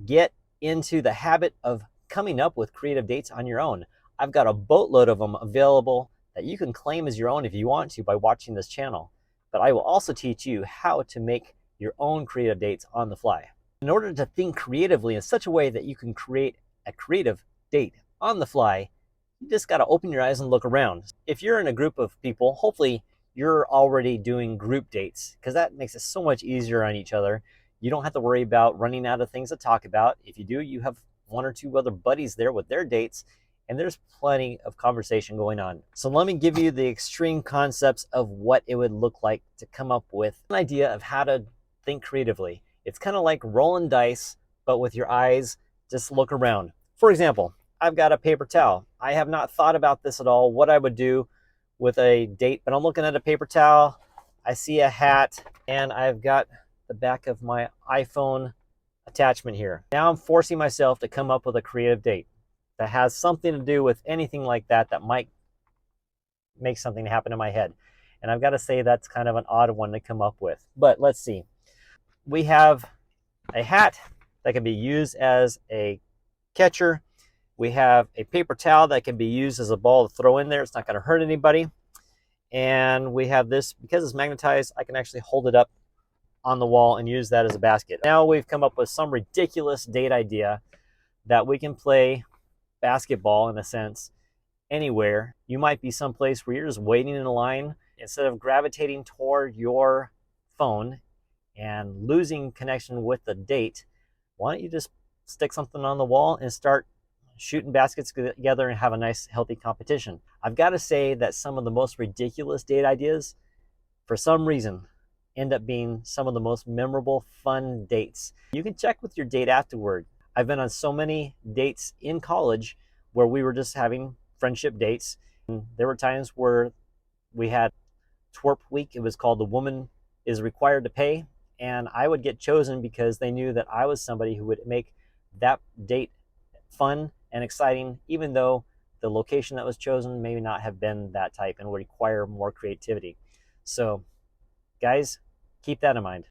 get into the habit of coming up with creative dates on your own. I've got a boatload of them available that you can claim as your own if you want to by watching this channel. But I will also teach you how to make your own creative dates on the fly. In order to think creatively in such a way that you can create a creative date on the fly, you just got to open your eyes and look around. If you're in a group of people, hopefully you're already doing group dates because that makes it so much easier on each other. You don't have to worry about running out of things to talk about. If you do, you have one or two other buddies there with their dates, and there's plenty of conversation going on. So let me give you the extreme concepts of what it would look like to come up with an idea of how to think creatively. It's kind of like rolling dice, but with your eyes, just look around. For example, I've got a paper towel. I have not thought about this at all, what I would do with a date, but I'm looking at a paper towel. I see a hat, and I've got the back of my iPhone attachment here. Now I'm forcing myself to come up with a creative date that has something to do with anything like that that might make something happen in my head. And I've got to say that's kind of an odd one to come up with. But let's see. We have a hat that can be used as a catcher. We have a paper towel that can be used as a ball to throw in there. It's not going to hurt anybody. And we have this, because it's magnetized, I can actually hold it up on the wall and use that as a basket. Now we've come up with some ridiculous date idea that we can play basketball, in a sense, anywhere. You might be someplace where you're just waiting in a line. Instead of gravitating toward your phone and losing connection with the date, why don't you just stick something on the wall and start shooting baskets together and have a nice healthy competition. I've got to say that some of the most ridiculous date ideas, for some reason, end up being some of the most memorable, fun dates. You can check with your date afterward. I've been on so many dates in college where we were just having friendship dates. And there were times where we had twerp week. It was called The Woman is Required to Pay. And I would get chosen because they knew that I was somebody who would make that date fun and exciting, even though the location that was chosen may not have been that type and would require more creativity. So guys, keep that in mind.